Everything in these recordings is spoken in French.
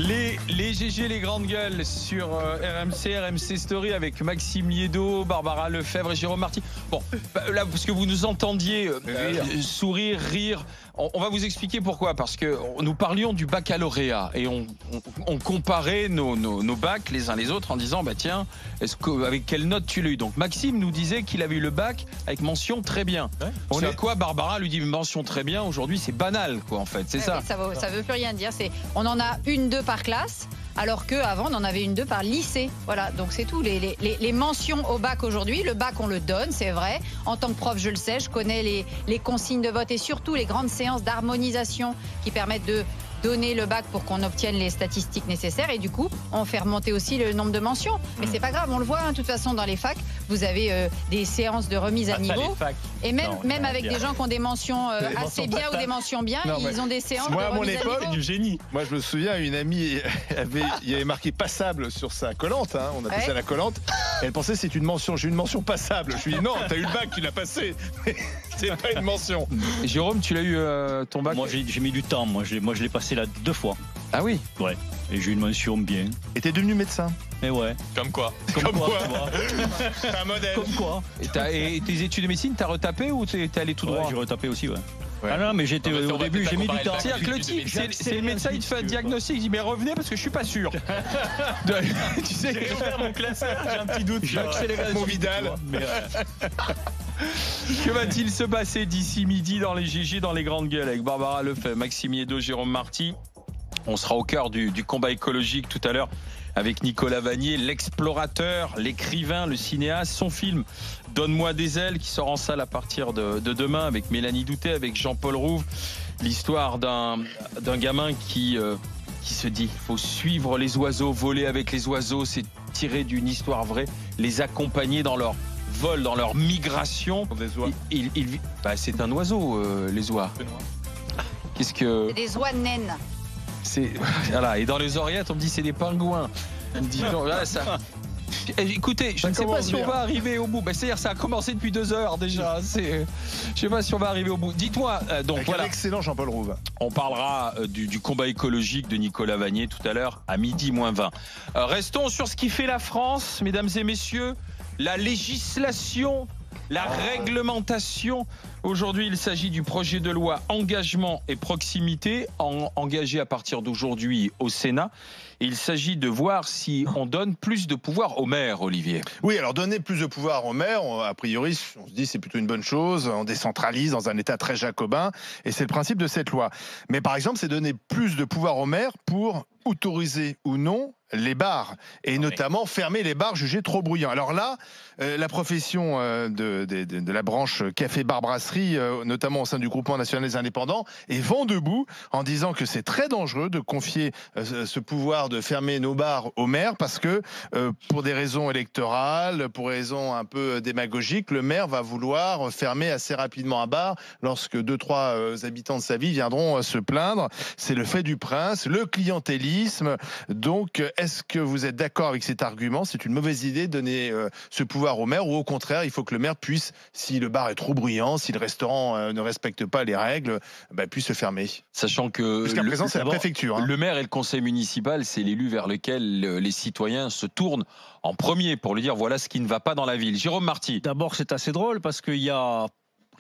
Les GG, les grandes gueules sur RMC Story avec Maxime Liédo, Barbara Lefebvre et Jérôme Marty. Bon, là, parce que vous nous entendiez sourire, rire, on va vous expliquer pourquoi. Parce que nous parlions du baccalauréat et on comparait nos bacs les uns les autres en disant, bah tiens, avec quelle note tu l'as eu? Donc Maxime nous disait qu'il avait eu le bac avec mention très bien. Ouais. C'est à quoi Barbara lui dit mention très bien. Aujourd'hui, c'est banal, quoi, en fait. C'est ça. Ça veut plus rien dire. On en a 1-2 par classe, alors qu'avant, on en avait 1-2 par lycée. Voilà, donc c'est tout. Les mentions au bac aujourd'hui, le bac, on le donne, c'est vrai. En tant que prof, je le sais, je connais les consignes de vote et surtout les grandes séances d'harmonisation qui permettent de donner le bac pour qu'on obtienne les statistiques nécessaires et du coup on fait remonter aussi le nombre de mentions, mais c'est pas grave, on le voit tout de toute façon dans les facs, vous avez des séances de remise à niveau et même avec des gens qui ont des mentions assez bien ou des mentions bien, ils ont des séances de remise à niveau. Moi à mon époque, du génie. Moi je me souviens, une amie il y avait marqué passable sur sa collante, on appelait ça la collante, elle pensait c'est une mention, j'ai une mention passable, je lui dis non, t'as eu le bac, tu l'as passé, c'est pas une mention. Et Jérôme, tu l'as eu ton bac? Moi j'ai mis du temps, moi je l'ai passé là 2 fois. Ah oui? Ouais. Et j'ai eu une mention bien. Et t'es devenu médecin? Et ouais. Comme quoi? Un modèle. Comme quoi? Et tes études de médecine, t'as retapé ou t'es allé tout droit? J'ai retapé aussi, ouais. Ah non, mais j'étais au début, j'ai mis du temps. C'est-à-dire que le type, c'est le médecin, il te fait un diagnostic, il dit mais revenez parce que je suis pas sûr. Tu sais, j'ai faire mon classeur, j'ai un petit doute. J'ai accéléré mon Vidal. Que va-t-il se passer d'ici midi dans les GG, dans les grandes gueules avec Barbara Lefebvre, Maxime Liédo, Jérôme Marty? On sera au cœur du combat écologique tout à l'heure avec Nicolas Vanier, l'explorateur, l'écrivain, le cinéaste. Son film Donne-moi des ailes qui sort en salle à partir de demain avec Mélanie Doutet, avec Jean-Paul Rouve. L'histoire d'un gamin qui se dit faut suivre les oiseaux, voler avec les oiseaux. C'est tiré d'une histoire vraie, les accompagner dans leur vol, dans leur migration. C'est un oiseau, les oies. Qu'est-ce que... C'est des oies naines. Voilà, et dans les oreillettes, on me dit c'est des pingouins. On me dit non, là, ça. Écoutez, je ne sais pas si on va arriver au bout. C'est-à-dire, ça a commencé depuis 2 heures déjà. Je ne sais pas si on va arriver au bout. Dites-moi, donc avec voilà. Excellent Jean-Paul Rouve. On parlera du combat écologique de Nicolas Vanier tout à l'heure à 12h20. Restons sur ce qui fait la France, mesdames et messieurs. La législation, la réglementation. Aujourd'hui, il s'agit du projet de loi engagement et proximité, engagé à partir d'aujourd'hui au Sénat. Et il s'agit de voir si on donne plus de pouvoir aux maires, Olivier. Oui, alors donner plus de pouvoir aux maires, a priori, on se dit c'est plutôt une bonne chose. On décentralise dans un État très jacobin. Et c'est le principe de cette loi. Mais par exemple, c'est donner plus de pouvoir aux maires pour autoriser ou non les bars, et notamment fermer les bars jugés trop bruyants. Alors là, la profession de la branche café-bar brasserie, notamment au sein du groupement national des indépendants, est vent debout en disant que c'est très dangereux de confier ce pouvoir de fermer nos bars aux maires parce que pour des raisons électorales, pour des raisons un peu démagogiques, le maire va vouloir fermer assez rapidement un bar lorsque 2-3 habitants de sa ville viendront se plaindre. C'est le fait du prince, le clientélisme. Donc, est-ce que vous êtes d'accord avec cet argument? C'est une mauvaise idée de donner ce pouvoir au maire, ou au contraire, il faut que le maire puisse, si le bar est trop bruyant, si le restaurant ne respecte pas les règles, puisse se fermer? Sachant que jusqu'à présent, c'est la préfecture. Le maire et le conseil municipal, c'est l'élu vers lequel les citoyens se tournent en premier pour lui dire voilà ce qui ne va pas dans la ville. Jérôme Marty. D'abord, c'est assez drôle parce qu'il y a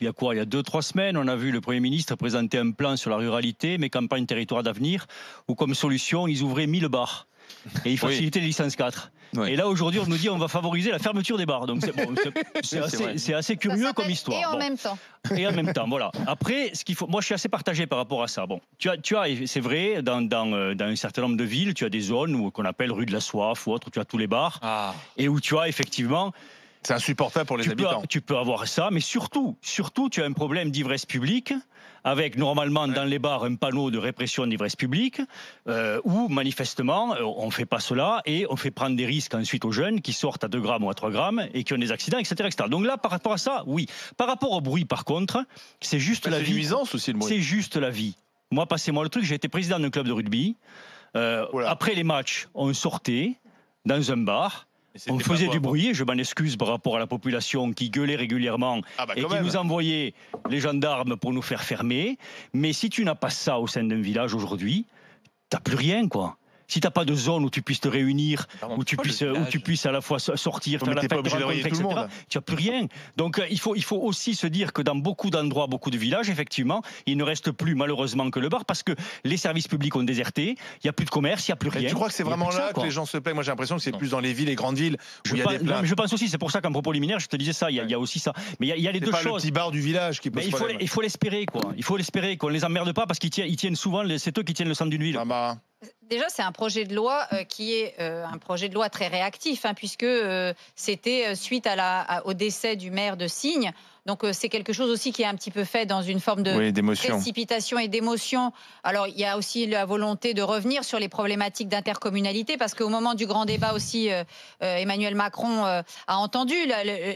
2-3 semaines, on a vu le Premier ministre présenter un plan sur la ruralité, mes campagnes territoire d'avenir, où comme solution, ils ouvraient 1000 bars. Et il facilitait les licences 4. Oui. Et là, aujourd'hui, on nous dit on va favoriser la fermeture des bars. Donc, c'est assez curieux comme histoire. Et en même temps. Et en même temps, voilà. Après, moi, je suis assez partagé par rapport à ça. Bon, tu as c'est vrai, dans un certain nombre de villes, tu as des zones qu'on appelle rue de la Soif ou autre, où tu as tous les bars. Et où tu as effectivement... C'est insupportable pour les habitants. Tu peux avoir ça, mais surtout, tu as un problème d'ivresse publique, avec normalement dans les bars un panneau de répression d'ivresse publique, où manifestement on ne fait pas cela et on fait prendre des risques ensuite aux jeunes qui sortent à 2 grammes ou à 3 grammes et qui ont des accidents, etc., etc. Donc là, par rapport à ça, oui. Par rapport au bruit, par contre, c'est juste la vie. C'est une nuisance aussi, le bruit. C'est juste la vie. Moi, passez-moi le truc, j'ai été président d'un club de rugby. Après les matchs, on sortait dans un bar. On faisait du bruit, et je m'en excuse par rapport à la population qui gueulait régulièrement et qui nous envoyait les gendarmes pour nous faire fermer. Mais si tu n'as pas ça au sein d'un village aujourd'hui, t'as plus rien, quoi. Si t'as pas de zone où tu puisses te réunir, où tu puisses à la fois sortir, faire la fête, te rencontrer, etc., tu n'as plus rien. Donc il faut aussi se dire que dans beaucoup d'endroits, beaucoup de villages, effectivement, il ne reste plus malheureusement que le bar parce que les services publics ont déserté, il n'y a plus de commerce, il n'y a plus rien. Et tu crois que c'est vraiment là que les gens se plaignent? Moi j'ai l'impression que c'est plus dans les villes, les grandes villes où il y a des plaintes. Je pense aussi, c'est pour ça qu'en propos liminaire, je te disais ça, il y a aussi ça. Mais il y a les deux choses. C'est pas le petit bar du village qui pose problème. Il faut l'espérer, quoi. Il faut l'espérer qu'on ne les emmerde pas parce qu'ils tiennent souvent, c'est eux qui tiennent le centre d'une ville. Déjà, c'est un projet de loi qui est un projet de loi très réactif, puisque c'était suite au décès du maire de Signes. Donc, c'est quelque chose aussi qui est un petit peu fait dans une forme de précipitation et d'émotion. Alors, il y a aussi la volonté de revenir sur les problématiques d'intercommunalité, parce qu'au moment du grand débat aussi, Emmanuel Macron a entendu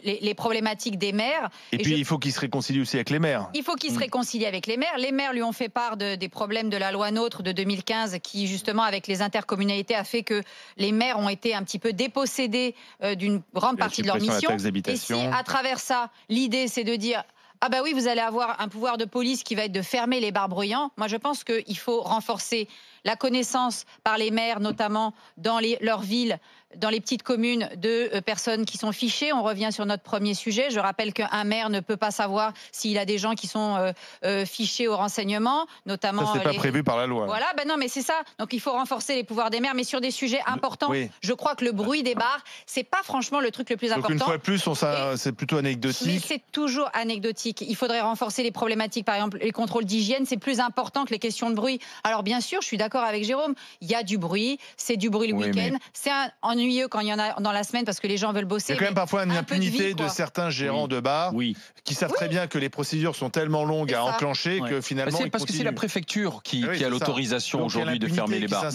les problématiques des maires. Et puis, il faut qu'il se réconcilie aussi avec les maires. Il faut qu'il se réconcilie avec les maires. Les maires lui ont fait part des problèmes de la loi NOTRe de 2015, qui, justement, avec les intercommunalités, a fait que les maires ont été un petit peu dépossédés d'une grande partie de leur mission. Et si, à travers ça, l'idée, c'est de dire ah bah oui, vous allez avoir un pouvoir de police qui va être de fermer les bars bruyants. Moi, je pense qu'il faut renforcer la connaissance par les maires, notamment dans leurs villes, dans les petites communes, de personnes qui sont fichées. On revient sur notre premier sujet. Je rappelle qu'un maire ne peut pas savoir s'il a des gens qui sont fichés au renseignement, notamment. Ça, c'est pas prévu par la loi. Voilà, ben non, mais c'est ça. Donc il faut renforcer les pouvoirs des maires, mais sur des sujets importants. Je crois que le bruit des bars, c'est pas franchement le truc le plus important. Donc une fois de plus, c'est plutôt anecdotique. Mais c'est toujours anecdotique. Il faudrait renforcer les problématiques, par exemple, les contrôles d'hygiène. C'est plus important que les questions de bruit. Alors bien sûr, je suis d'accord avec Jérôme. Il y a du bruit, c'est du bruit le week-end. C'est ennuyeux quand il y en a dans la semaine parce que les gens veulent bosser. Il y a quand même parfois une impunité de certains gérants de bars qui savent très bien que les procédures sont tellement longues à enclencher que finalement. C'est parce que c'est la préfecture qui a l'autorisation aujourd'hui de fermer les bars.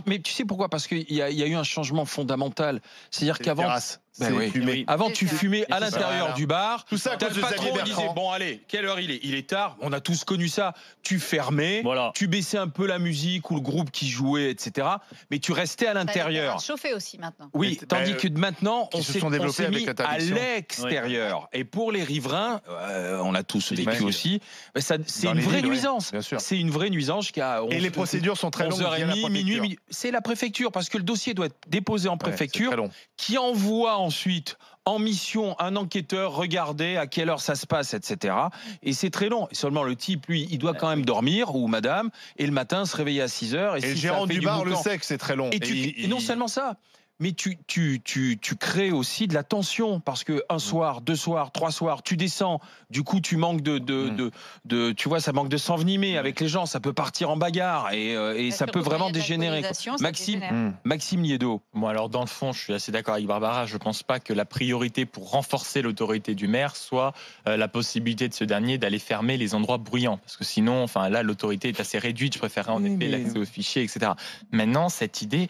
Mais tu sais pourquoi? Parce qu'il y a eu un changement fondamental. C'est-à-dire qu'avant. Avant, tu fumais à l'intérieur du bar. Tout ça, le patron disait bon, allez, quelle heure il est? Il est tard. On a tous connu ça. Tu fermais, tu baissais un peu la musique ou le groupe qui jouait, etc. Mais tu restais à l'intérieur. Chauffer aussi maintenant. Oui, tandis que maintenant, on s'est mis à l'extérieur. Et pour les riverains, on a tous vécu aussi. C'est une vraie nuisance. C'est une vraie nuisance qui a. Et les procédures sont très longues. 11h30, minuit. C'est la préfecture parce que le dossier doit être déposé en préfecture, qui envoie ensuite en mission un enquêteur regarder à quelle heure ça se passe, etc. Et c'est très long. Et seulement le type, lui, il doit quand même dormir, ou madame, et le matin se réveiller à 6h. Et le gérant du bar le sait que c'est très long. Et non seulement ça, mais tu crées aussi de la tension parce que un soir, 2 soirs, 3 soirs, tu descends. Du coup, tu manques tu vois, ça manque de s'envenimer avec les gens. Ça peut partir en bagarre et ça peut vraiment dégénérer. Maxime Liédo. Moi, alors dans le fond, je suis assez d'accord avec Barbara. Je pense pas que la priorité pour renforcer l'autorité du maire soit la possibilité de ce dernier d'aller fermer les endroits bruyants, parce que sinon, enfin là, l'autorité est assez réduite. Je préférerais en effet l'accès aux fichiers, etc. Maintenant, cette idée,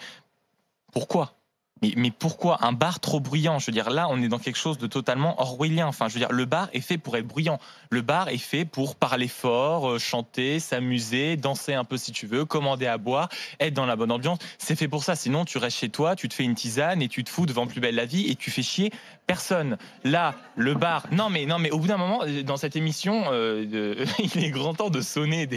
pourquoi? Mais pourquoi un bar trop bruyant? Je veux dire, là, on est dans quelque chose de totalement orwellien. Enfin, je veux dire, le bar est fait pour être bruyant. Le bar est fait pour parler fort, chanter, s'amuser, danser un peu si tu veux, commander à boire, être dans la bonne ambiance. C'est fait pour ça. Sinon, tu restes chez toi, tu te fais une tisane et tu te fous devant Plus belle la vie et tu fais chier personne. Là, le bar. Non, mais au bout d'un moment, dans cette émission, il est grand temps de sonner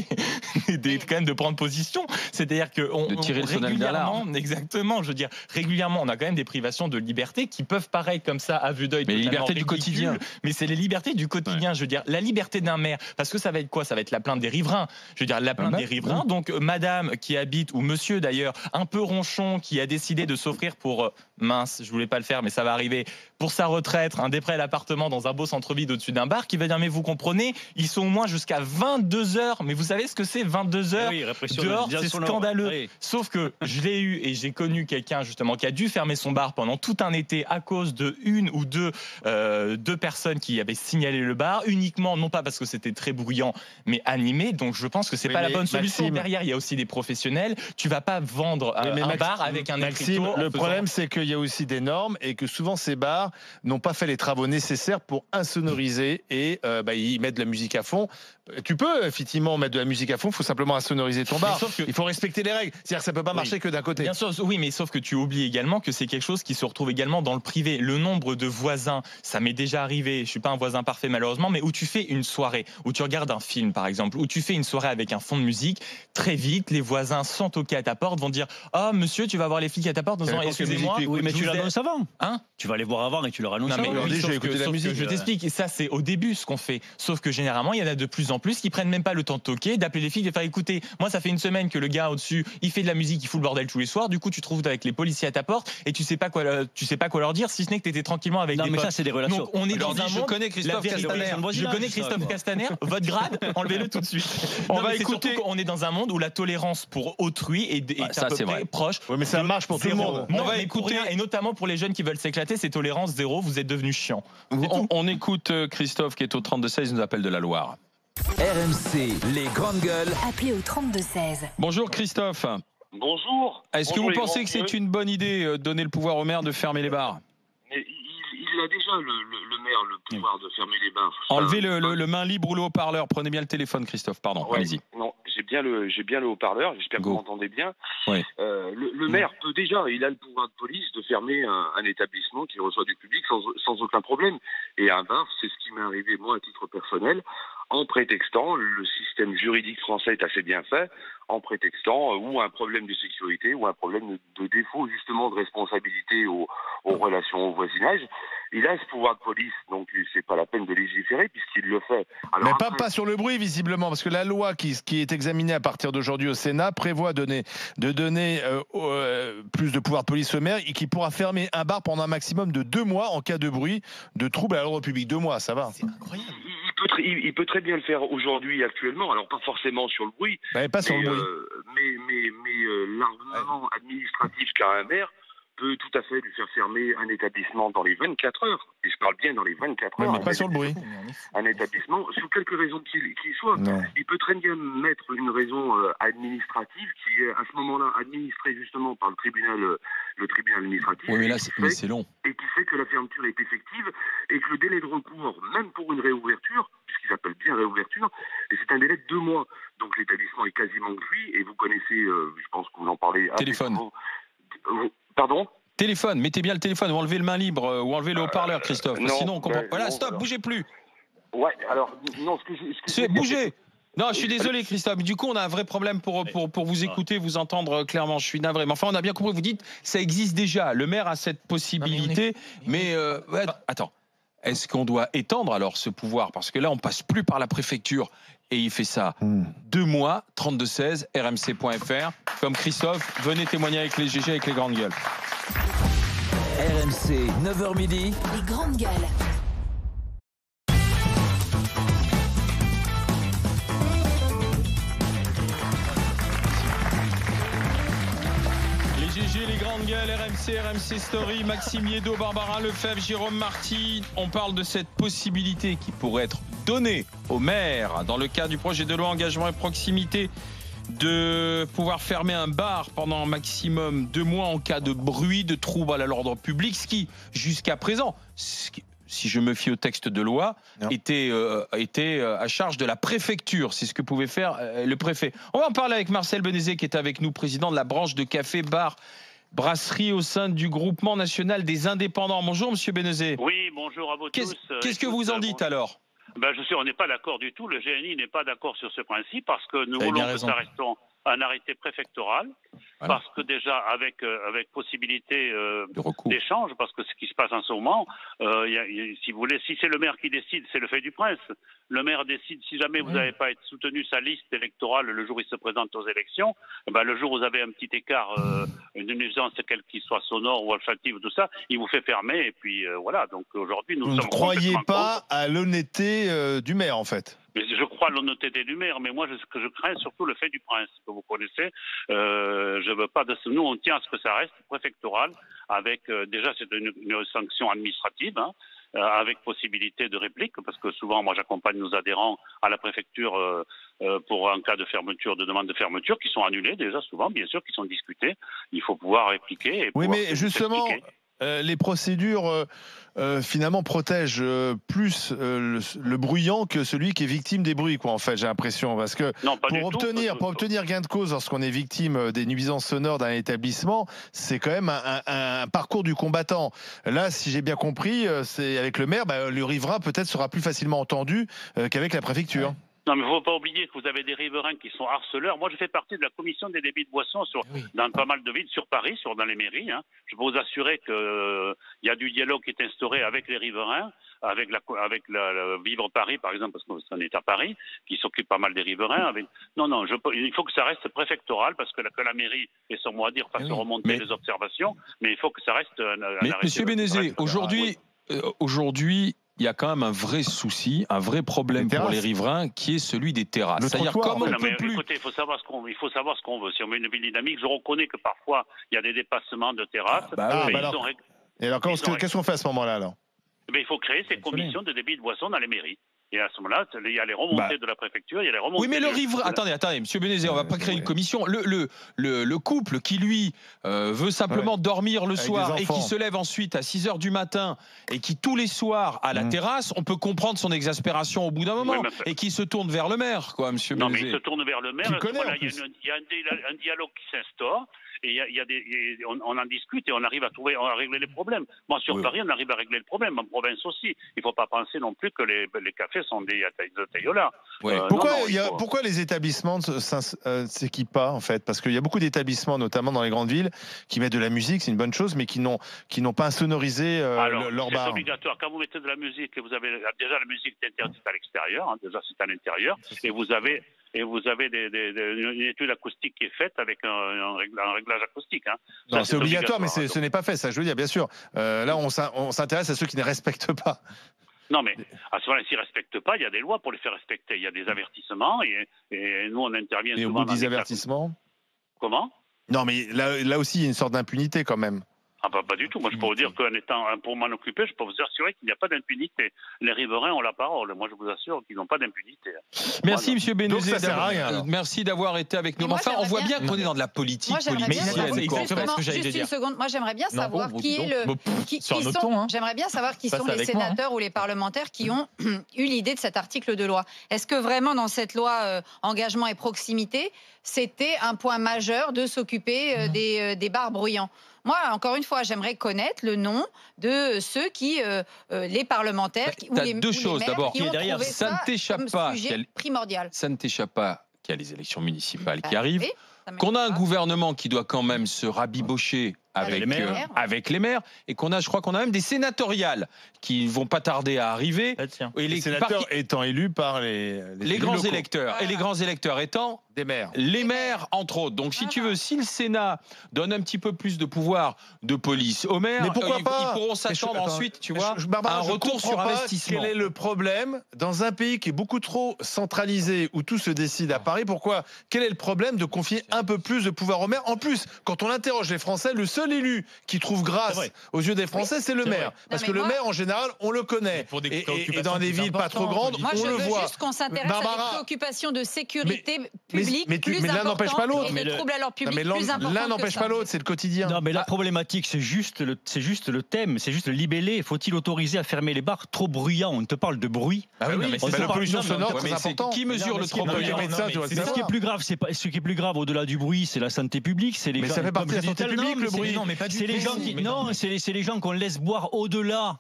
quand même de prendre position. C'est-à-dire que de tirer le sonnette d'alarme. Exactement. Je veux dire, régulièrement, on a quand même des privations de liberté qui peuvent paraître comme ça à vue d'œil. Mais les libertés du quotidien. Mais c'est les libertés du quotidien. Je veux dire, la liberté d'un maire. Parce que ça va être quoi? Ça va être la plainte des riverains. Je veux dire, la plainte des riverains. Donc, madame qui habite, ou monsieur d'ailleurs, un peu ronchon, qui a décidé de s'offrir pour, mince, je voulais pas le faire, mais ça va arriver, pour sa retraite, un déprêt à l'appartement dans un beau centre-ville au-dessus d'un bar, qui va dire, mais vous comprenez, ils sont au moins jusqu'à 22h. Mais vous savez ce que c'est, 22h dehors, c'est scandaleux. Sauf que je l'ai eu et j'ai connu quelqu'un justement qui a dû fermer son bar pendant tout un été à cause de une ou deux personnes qui avaient signalé le bar, uniquement, non pas parce que c'était très bruyant, mais animé. Donc je pense que c'est pas la bonne solution. Derrière, il y a aussi des professionnels. Tu vas pas vendre un bar avec un écriteau. Le problème, c'est qu'il y a aussi des normes et que souvent ces bars n'ont pas fait les travaux nécessaires pour insonoriser et ils mettent de la musique à fond. Tu peux effectivement mettre de la musique à fond, il faut simplement insonoriser ton bar. Il faut respecter les règles. C'est-à-dire que ça peut pas marcher que d'un côté. Bien sûr, oui, mais sauf que tu oublies également que c'est quelque chose qui se retrouve également dans le privé. Le nombre de voisins, ça m'est déjà arrivé, je suis pas un voisin parfait malheureusement, mais où tu fais une soirée, où tu regardes un film par exemple, où tu fais une soirée avec un fond de musique, très vite, les voisins sont toqués à ta porte, vont dire « Ah, monsieur, tu vas voir les flics à ta porte ?» Excusez-moi. Oui, mais tu l'annonces avant. Hein? Tu vas les voir avant et tu leur annonces Non, mais avant. oui, j'ai sauf écouté que- la sauf que musique. je t'explique, et ça c'est au début ce qu'on fait. Sauf que généralement, il y en a de plus en plus qui prennent même pas le temps de toquer, d'appeler les flics, de faire écouter. Moi, ça fait une semaine que le gars au-dessus, il fait de la musique, il fout le bordel tous les soirs. Du coup, tu te trouves avec les policiers à ta porte et tu sais pas quoi leur dire, si ce n'est que tu étais tranquillement avec Non, des mais potes. ça, c'est des relations. Donc, on est dans un je monde. connais La Christophe vérité, Castaner. je connais Christophe Castaner. Votre grade, enlevez-le tout de suite. On Non, va mais c'est écouter- surtout qu'on est dans un monde où la tolérance pour autrui est ça, à peu c'est près vrai. proche. Oui, mais ça de marche pour tout le zéro. monde. Non, On va mais pour écouter- rien, et notamment pour les jeunes qui veulent s'éclater, c'est tolérance zéro. Vous êtes devenus chiants. On écoute Christophe qui est au 32-16, il nous appelle de la Loire. RMC, les grandes gueules. Appelez au 32-16. Bonjour Christophe. Bonjour. Est-ce que Bonjour vous les pensez grands que c'est gueules. une bonne idée de donner le pouvoir au maire de fermer les bars? Mais il a déjà le maire le pouvoir de fermer les bars. Enlevez Ça- le main libre ou le haut-parleur. Prenez bien le téléphone, Christophe. Pardon, Ouais, allez-y. non, j'ai bien le haut-parleur. J'espère que Go. vous m'entendez bien. Oui. Le maire peut déjà, il a le pouvoir de police de fermer un établissement qui reçoit du public sans aucun problème. Et un bar, c'est ce qui m'est arrivé moi à titre personnel, en prétextant, le système juridique français est assez bien fait, en prétextant ou un problème de sécurité ou un problème de défaut justement de responsabilité aux relations au voisinage. Il a ce pouvoir de police, donc c'est pas la peine de légiférer puisqu'il le fait. Alors Mais après- pas sur le bruit, visiblement, parce que la loi qui est examinée à partir d'aujourd'hui au Sénat prévoit de donner plus de pouvoir de police au maire et qui pourra fermer un bar pendant un maximum de 2 mois en cas de bruit, de trouble à l'ordre public. 2 mois, ça va. C'est incroyable. Il peut très bien le faire aujourd'hui, actuellement. Alors pas forcément sur le bruit, Mais pas sur le bruit. mais l'armement administratif qu'a un maire peut tout à fait lui faire fermer un établissement dans les 24 heures. Et je parle bien dans les 24 Ouais, heures. mais pas sur le bruit. Un établissement, sous quelque raison qu'il soit. Non. Il peut très bien mettre une raison administrative qui est à ce moment-là administrée justement par le tribunal administratif. Oui, mais là, et qui mais fait- c'est long. et qui fait que la fermeture est effective et que le délai de recours, même pour une réouverture, puisqu'ils appellent bien réouverture, et c'est un délai de 2 mois. Donc l'établissement est quasiment cuit et vous connaissez, je pense que vous en parlez assez Téléphone. souvent. Pardon ? Téléphone, mettez bien le téléphone ou enlevez le main libre ou enlevez le haut-parleur, Christophe. non, Sinon, on comprend. ben, Voilà, non, stop, alors. bougez plus. Ouais, alors, non, ce que je Bougez. Non, je suis désolé, Christophe. Du coup, on a un vrai problème pour vous écouter, vous entendre clairement. Je suis navré. Mais enfin, on a bien compris. Vous dites, ça existe déjà. Le maire a cette possibilité. Mais ouais, attends. Est-ce qu'on doit étendre alors ce pouvoir? Parce que là, on passe plus par la préfecture. Et il fait ça 2 mois, 32-16, rmc.fr. Comme Christophe, venez témoigner avec les GG, avec les grandes gueules. RMC, 9h midi. Les grandes gueules. Les GG, les grandes gueules, RMC Story, Maxime Yeddo, Barbara Lefebvre, Jérôme Marty. On parle de cette possibilité qui pourrait être donnée au maire dans le cadre du projet de loi engagement et proximité de pouvoir fermer un bar pendant un maximum 2 mois en cas de bruit, de trouble à l'ordre public, ce qui, jusqu'à présent, si je me fie au texte de loi, était à charge de la préfecture. C'est ce que pouvait faire le préfet. On va en parler avec Marcel Benezet qui est avec nous, président de la branche de café, bar, brasserie au sein du groupement national des indépendants. Bonjour Monsieur Benezet. Oui, bonjour à vous tous. Qu'est-ce que vous en dites alors? On n'est pas d'accord du tout. Le GNI n'est pas d'accord sur ce principe parce que nous Vous avez voulons bien que raison. ça reste un arrêté préfectoral. Voilà. Parce que déjà, avec possibilité De recours. d'échange, parce que ce qui se passe en ce moment, si vous voulez, si c'est le maire qui décide, c'est le fait du prince. Le maire décide, si jamais vous n'avez pas soutenu sa liste électorale le jour où il se présente aux élections, le jour où vous avez un petit écart, une nuisance, quelle qu'il soit sonore ou olfactive, tout ça, il vous fait fermer. Et puis voilà, donc aujourd'hui, nous Vous ne sommes croyez complètement pas à l'honnêteté du maire, en fait? Mais je crois à l'honnêteté du maire, mais moi, ce que je crains, surtout le fait du prince, que vous connaissez. Je veux pas de nous, on tient à ce que ça reste préfectoral, avec déjà c'est une sanction administrative, avec possibilité de réplique, parce que souvent, moi, j'accompagne nos adhérents à la préfecture pour un cas de fermeture, de demande de fermeture, qui sont annulés déjà souvent, bien sûr, qui sont discutés. Il faut pouvoir répliquer. Et Oui, pouvoir mais justement, s'expliquer. les procédures finalement protègent plus le bruyant que celui qui est victime des bruits, quoi, en fait, j'ai l'impression. Parce que pour obtenir gain de cause lorsqu'on est victime des nuisances sonores d'un établissement, c'est quand même un parcours du combattant. Là, si j'ai bien compris, c'est avec le maire, le riverain peut-être sera plus facilement entendu qu'avec la préfecture. Ouais. Non, mais il ne faut pas oublier que vous avez des riverains qui sont harceleurs. Moi, je fais partie de la commission des débits de boissons dans pas mal de villes, sur Paris, dans les mairies. Hein. Je peux vous assurer qu'il y a du dialogue qui est instauré avec les riverains, avec la Vivre Paris, par exemple, parce qu'on est à Paris, qui s'occupe pas mal des riverains. Non, il faut que ça reste préfectoral, parce que la mairie ait son mot à dire, fasse remonter les observations, mais il faut que ça reste Monsieur Bénézé, aujourd'hui, il y a quand même un vrai souci, un vrai problème pour les riverains, qui est celui des terrasses. C'est-à-dire, comme on peut plus... Écoutez, il faut savoir ce qu'on veut. Si on veut une ville dynamique, je reconnais que parfois il y a des dépassements de terrasses. Et alors, qu'est-ce qu'on fait à ce moment-là, alors? Il faut créer ces commissions de débit de boissons dans les mairies. Et à ce moment-là, il y a les remontées de la préfecture, il y a les remontées... Oui, mais le riverain... Attendez, monsieur Bénézé, on ne va pas créer une commission. Le couple qui, lui, veut simplement dormir le soir et qui se lève ensuite à 6 h du matin et qui, tous les soirs, à la terrasse, on peut comprendre son exaspération au bout d'un moment et qui se tourne vers le maire, quoi, monsieur Bénézé. Non, mais il se tourne vers le maire. Il y a un dialogue qui s'instaure. Et on en discute et on arrive à régler les problèmes. Moi, sur Paris, on arrive à régler le problème. En province aussi. Il ne faut pas penser non plus que les cafés sont des taillolas. Pourquoi les établissements ne s'équipent pas, en fait? Parce qu'il y a beaucoup d'établissements, notamment dans les grandes villes, qui mettent de la musique, c'est une bonne chose, mais qui n'ont pas insonorisé leur bar. C'est obligatoire. Quand vous mettez de la musique, déjà la musique est interdite à l'extérieur. Hein, déjà, c'est à l'intérieur. Et vous avez une étude acoustique qui est faite avec un réglage acoustique. Hein. Non, c'est obligatoire, mais ce n'est pas fait, ça je veux dire, bien sûr. Là, on s'intéresse à ceux qui ne respectent pas. Non, mais à ce moment-là, s'ils ne respectent pas, il y a des lois pour les faire respecter. Il y a des avertissements et nous, on intervient souvent. Et au bout des avertissements ? Comment ? Non, mais là aussi, il y a une sorte d'impunité quand même. Ah pas du tout. Moi, je peux vous dire qu'en étant pour m'en occuper, je peux vous assurer qu'il n'y a pas d'impunité. Les riverains ont la parole. Moi, je vous assure qu'ils n'ont pas d'impunité. Merci, monsieur Bénézé. Merci d'avoir été avec nous. Enfin, on voit bien qu'on est dans de la politique politicienne. Juste une seconde. Moi, j'aimerais bien savoir J'aimerais bien savoir qui sont les sénateurs ou les parlementaires qui ont eu l'idée de cet article de loi. Est-ce que vraiment, dans cette loi engagement et proximité, c'était un point majeur de s'occuper des bars bruyants? Moi, encore une fois, j'aimerais connaître le nom de ceux qui, les parlementaires, ou les deux choses d'abord. Derrière, ça ne t'échappe pas. Primordial. Ça ne t'échappe pas qu'il y a les élections municipales qui arrivent. Qu'on a un gouvernement qui doit quand même se rabibocher avec les maires et je crois qu'on a même des sénatoriales qui vont pas tarder à arriver. Et les sénateurs étant élus par les grands électeurs. Et les grands électeurs étant des maires. Les maires, entre autres. Donc, si tu veux, si le Sénat donne un petit peu plus de pouvoir de police aux maires, ils pourront s'attendre ensuite, tu vois, à un retour sur investissement. Quel est le problème dans un pays qui est beaucoup trop centralisé, où tout se décide à Paris? Quel est le problème de confier un peu plus de pouvoir aux maires? En plus, quand on interroge les Français, le seul élu qui trouve grâce aux yeux des Français, c'est le maire. Parce que le maire, en général, on le connaît. Et dans des villes pas trop grandes, on le voit. Moi, je veux juste qu'on s'intéresse à des préoccupations de sécurité publique mais l'un n'empêche pas l'autre. Et des troubles à l'ordre public plus importants. L'un n'empêche pas l'autre, c'est le quotidien. Non, mais la problématique, c'est juste le thème, c'est juste le libellé. Faut-il autoriser à fermer les bars trop bruyants? On te parle de bruit. Ah oui, mais la pollution sonore, c'est important. Qui mesure le trop bruyant? Ce qui est plus grave, ce qui est plus grave au-delà du bruit, c'est la santé publique. Mais ça fait partie de la santé publique, le bruit. C'est les gens qui, c'est les gens qu'on laisse boire au-delà,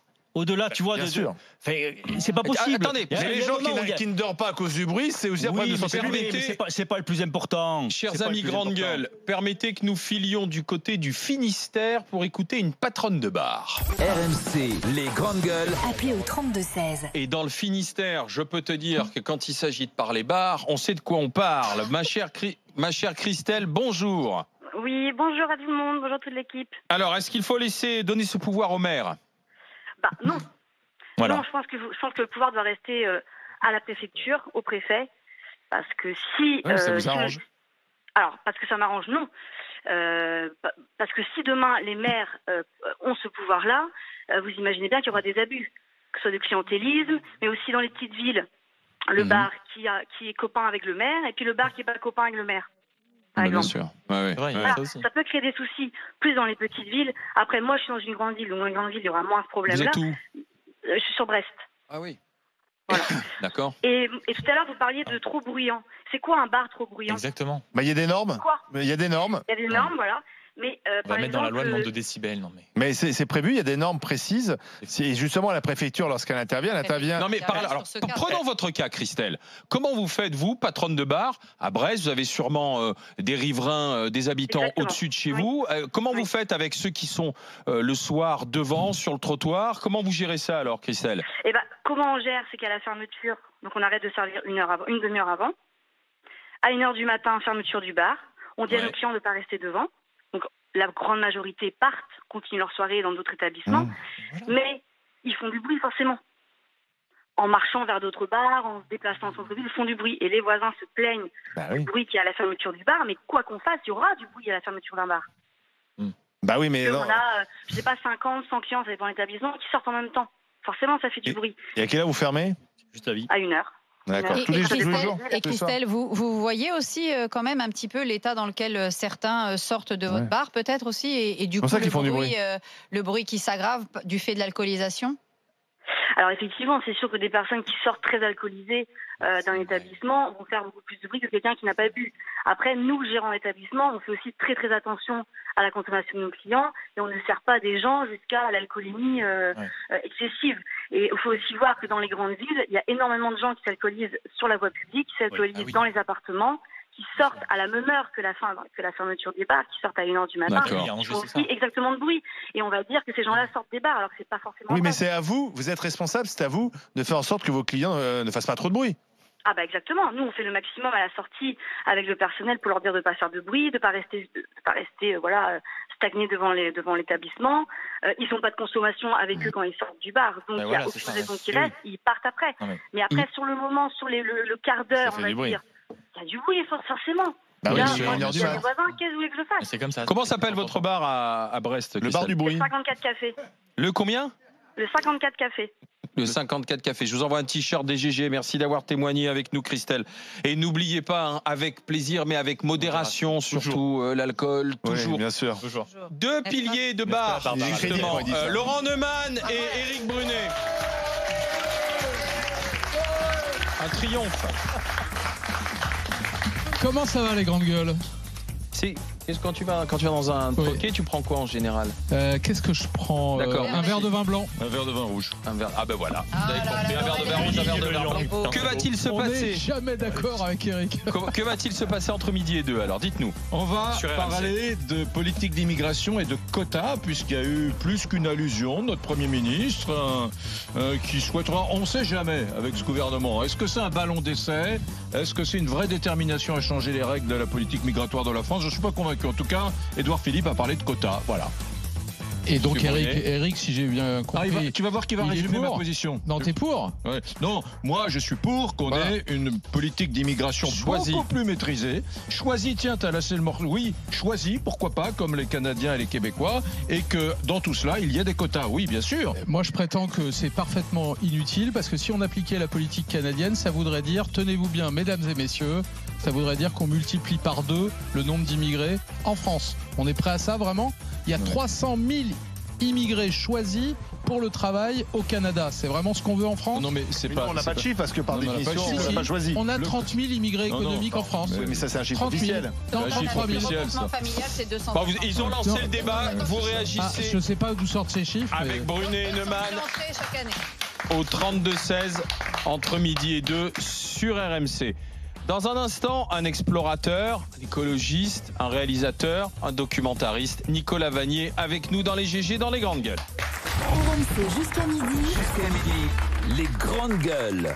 tu vois. Bien sûr. C'est pas possible. Attendez, les gens qui ne dorment pas à cause du bruit, c'est aussi un problème de santé publique. C'est pas le plus important. Chers amis grande gueule, permettez que nous filions du côté du Finistère pour écouter une patronne de bar. RMC, les grandes gueules. Appelez au 32-16. Et dans le Finistère, je peux te dire que quand il s'agit de parler bar, on sait de quoi on parle. Ma chère Christelle, bonjour. Oui, bonjour à tout le monde, bonjour toute l'équipe. Alors, est-ce qu'il faut donner ce pouvoir au maire? Non. Voilà. Non, je pense que le pouvoir doit rester à la préfecture, au préfet, parce que si... ça vous arrange? Alors, parce que ça m'arrange, non. Parce que si demain les maires ont ce pouvoir-là, vous imaginez bien qu'il y aura des abus, que ce soit du clientélisme, mais aussi dans les petites villes. Le bar qui est copain avec le maire, et puis le bar qui n'est pas copain avec le maire. par exemple. Bien sûr. Ouais. C'est vrai, il y a Voilà, ça aussi. ça peut créer des soucis plus dans les petites villes. Après, moi, je suis dans une grande ville, donc dans une grande ville, il y aura moins ce Vous problème-là. êtes où? Je suis sur Brest. Ah oui. Voilà. D'accord. Et tout à l'heure, vous parliez de trop bruyant. C'est quoi un bar trop bruyant? Exactement. Bah, il y a des normes. Quoi? Il y a des normes. Il y a des normes, voilà. Mais On va par mettre dans la loi le exemple, nombre de décibels. Non, mais... Mais c'est prévu, il y a des normes précises. C'est justement la préfecture, lorsqu'elle intervient, elle intervient. Non mais alors, prenons votre cas, Christelle. Comment vous faites, vous, patronne de bar, à Brest? Vous avez sûrement des riverains, des habitants Exactement. au-dessus de chez Oui. vous. Comment Oui. vous faites avec ceux qui sont le soir devant, sur le trottoir? Comment vous gérez ça alors, Christelle? eh ben, comment on gère? C'est qu'à la fermeture, donc on arrête de servir une demi-heure avant. À 1h du matin, fermeture du bar. On dit à Ouais. nos clients de ne pas rester devant. Donc la grande majorité partent, continuent leur soirée dans d'autres établissements. Mais ils font du bruit forcément. En marchant vers d'autres bars, en se déplaçant en centre-ville, ils font du bruit. Et les voisins se plaignent Bah du oui. bruit qu'il y a à la fermeture du bar. Mais quoi qu'on fasse, il y aura du bruit à la fermeture d'un bar. Bah oui, mais Et non. on a, je sais pas, 50, 100 clients dans l'établissement qui sortent en même temps. Forcément, ça fait du bruit. Et à quelle heure vous fermez? Juste avis. À 1h. D'accord. Et- Tous les et jours. Christelle- Et Christelle, vous voyez aussi quand même un petit peu l'état dans lequel certains sortent de votre Ouais. bar, peut-être aussi, et du C'est pour coup ça qu'ils font du bruit. le bruit qui s'aggrave du fait de l'alcoolisation. Alors effectivement, c'est sûr que des personnes qui sortent très alcoolisées d'un établissement vont faire beaucoup plus de bruit que quelqu'un qui n'a pas bu. Après, nous, gérants d'établissement, on fait aussi très très attention à la consommation de nos clients et on ne sert pas des gens jusqu'à l'alcoolémie excessive. Et il faut aussi voir que dans les grandes villes, il y a énormément de gens qui s'alcoolisent sur la voie publique, qui s'alcoolisent dans les appartements, qui sortent à la même heure que la fermeture des bars, qui sortent à 1h du matin, D'accord. qui font aussi exactement de bruit. Et on va dire que ces gens-là sortent des bars alors que c'est pas forcément Oui, mais vrai. c'est à vous êtes responsable, c'est à vous de faire en sorte que vos clients ne fassent pas trop de bruit. Ah bah exactement. Nous, on fait le maximum à la sortie avec le personnel pour leur dire de pas faire de bruit, de pas rester stagnés devant l'établissement. Ils font pas de consommation avec eux quand ils sortent du bar. Donc il y a aucune raison qu'ils restent. Ils partent après. Mais après, sur le moment, sur le quart d'heure, on va dire, il y a du bruit forcément. Bah Et oui, là, c'est moi, une heure je du dis à mat. mes voisins, qu'est-ce que vous voulez que je fasse? C'est comme ça. Comment s'appelle votre bar à Brest? Le bar du bruit. Le 54 café. Le combien? Le 54 café. Le 54 café. Je vous envoie un t-shirt des GG. Merci d'avoir témoigné avec nous, Christelle. Et n'oubliez pas, hein, avec plaisir, mais avec modération, surtout l'alcool, toujours. Oui, bien sûr. Toujours. Deux piliers de bar, justement. Il dit ça. Laurent Neumann et Éric Brunet. Un triomphe. Comment ça va les grandes gueules? Quand tu vas dans un troquet, tu prends quoi en général? Qu'est-ce que je prends? D'accord. Un verre de vin blanc. Un verre de vin rouge. Un verre. Ah ben voilà. Ah Vous avez là compris. là, Un verre de vin rouge, un verre de vin blanc. Que va-t-il se On n'est passer? jamais d'accord avec Eric. Que va-t-il se passer entre midi et 2? Alors dites-nous. On va Sur RMC. parler de politique d'immigration et de quotas, puisqu'il y a eu plus qu'une allusion de notre Premier ministre qui souhaitera, on ne sait jamais avec ce gouvernement. Est-ce que c'est un ballon d'essai? Est-ce que c'est une vraie détermination à changer les règles de la politique migratoire de la France? Je ne suis pas convaincu. En tout cas, Édouard Philippe a parlé de quotas. Voilà. Et donc Monsieur Brunet. Eric, si j'ai bien compris, Tu vas voir qu'il va il est résumer ma pour. position. Non, t'es pour? Ouais. Non, moi je suis pour qu'on ait une politique d'immigration beaucoup plus maîtrisée. Choisie, tiens, t'as laissé le morceau. Oui, choisie, pourquoi pas, comme les Canadiens et les Québécois, et que dans tout cela, il y a des quotas. Oui, bien sûr. Moi, je prétends que c'est parfaitement inutile parce que si on appliquait la politique canadienne, ça voudrait dire, tenez-vous bien, mesdames et messieurs, ça voudrait dire qu'on multiplie par 2 le nombre d'immigrés en France. On est prêt à ça vraiment? Il y a 300 000 immigrés choisis pour le travail au Canada. C'est vraiment ce qu'on veut en France? Non, mais c'est Mais pas. nous, on n'a pas de chiffre parce que par Non, on n'a pas de définition, chiffre. on n'a pas choisi. On a 30 000 immigrés économiques en France. Oui, mais ça, c'est un chiffre 30 000. officiel. Non, C'est un chiffre 33 000. officiel. Le regroupement familial, c'est 200. Bon, ils ont lancé Non. le débat. Vous Ah, réagissez je sais pas d'où sortent ces chiffres. mais- avec Brunet et Neumann Chaque année. au 32-16 entre midi et 2 sur RMC. Dans un instant, un explorateur, un écologiste, un réalisateur, un documentariste, Nicolas Vanier, avec nous dans les GG, dans les grandes gueules. RMC jusqu'à midi. Jusqu'à midi, les grandes gueules.